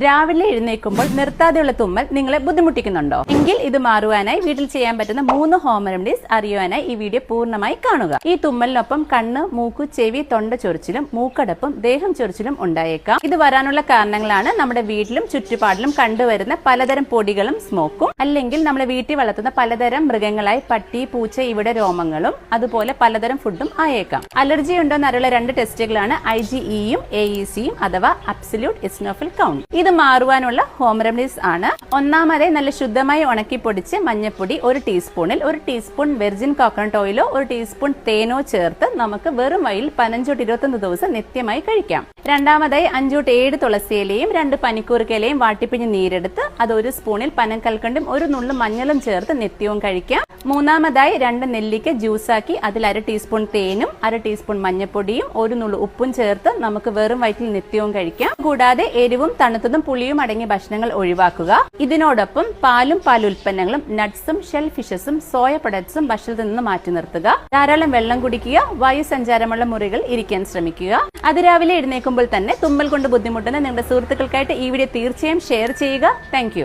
രാവിലെ എഴുന്നേൽക്കുമ്പോൾ നിർത്താതെയുള്ള തുമ്മൽ നിങ്ങളെ ബുദ്ധിമുട്ടിക്കുന്നുണ്ടോ? എങ്കിൽ ഇത് മാറുവാനായി വീട്ടിൽ ചെയ്യാൻ പറ്റുന്ന 3 ഹോം റെമഡീസ് അറിയുവാനായി ഈ വീഡിയോ പൂർണ്ണമായി കാണുക. ഈ തുമ്മലിനൊപ്പം കണ്ണ്, മൂക്ക്, ചെവി, തൊണ്ട ചൊറിച്ചിലും മൂക്കടപ്പും ദേഹം ചൊറിച്ചിലും ഉണ്ടായേക്കാം. ഇത് വരാനുള്ള കാരണങ്ങളാണ് നമ്മുടെ വീട്ടിലും ചുറ്റുപാടിലും കണ്ടുവരുന്ന പലതരം പൊടികളും സ്മോക്കും, അല്ലെങ്കിൽ നമ്മളെ വീട്ടിൽ വളർത്തുന്ന പലതരം മൃഗങ്ങളായി പട്ടി, പൂച്ച, ഇവിടെ രോമങ്ങളും, അതുപോലെ പലതരം ഫുഡും ആയേക്കാം. അലർജി ഉണ്ടോ എന്നറിയുള്ള 2 ടെസ്റ്റുകളാണ് IgEയും AECയും അഥവാ അബ്സല്യൂട്ട് ഇസ്നോഫിൽ കൗണ്ട്. ഇത് മാറുവാനുള്ള ഹോം റെമഡീസ് ആണ്. ഒന്നാമതായി നല്ല ശുദ്ധമായി ഉണക്കി പൊടിച്ച് മഞ്ഞപ്പൊടി 1 ടീസ്പൂണിൽ 1 ടീസ്പൂൺ വെർജിൻ കോക്കനട്ട് ഓയിലോ 1 ടീസ്പൂൺ തേനോ ചേർത്ത് നമുക്ക് വെറും വയലിൽ 15-21 ദിവസം നിത്യമായി കഴിക്കാം. രണ്ടാമതായി 5-7 തുളസിയിലയും 2 പനിക്കൂർക്കയിലയും വാട്ടിപ്പിഞ്ഞ് നീരെടുത്ത് അത് 1 സ്പൂണിൽ പനക്കൽക്കണ്ടും 1 നുള്ളു മഞ്ഞളും ചേർത്ത് നിത്യവും കഴിക്കാം. മൂന്നാമതായി 2 നെല്ലിക്ക ജ്യൂസാക്കി അതിൽ 1/2 ടീസ്പൂൺ തേനും 1/2 ടീസ്പൂൺ മഞ്ഞപ്പൊടിയും 1 നുള്ളു ഉപ്പും ചേർത്ത് നമുക്ക് വെറും വയറ്റിൽ നിത്യവും കഴിക്കാം. കൂടാതെ എരിവും തണുത്തതും പുളിയും അടങ്ങിയ ഭക്ഷണങ്ങൾ ഒഴിവാക്കുക. ഇതിനോടൊപ്പം പാലും പാലുൽപ്പന്നങ്ങളും നട്ട്സും ഷെൽ ഫിഷസും സോയ പ്രൊഡക്ട്സും ഭക്ഷണത്തിൽ നിന്ന് മാറ്റി നിർത്തുക. ധാരാളം വെള്ളം കുടിക്കുക. വായു സഞ്ചാരമുള്ള മുറികൾ ഇരിക്കാൻ ശ്രമിക്കുക. അതിരാവിലെ എഴുന്നേൽക്കുമ്പോൾ തന്നെ തുമ്മൽ കൊണ്ട് ബുദ്ധിമുട്ടുന്ന നിങ്ങളുടെ സുഹൃത്തുക്കൾക്കായിട്ട് ഈ വീഡിയോ തീർച്ചയായും ഷെയർ ചെയ്യുക. താങ്ക്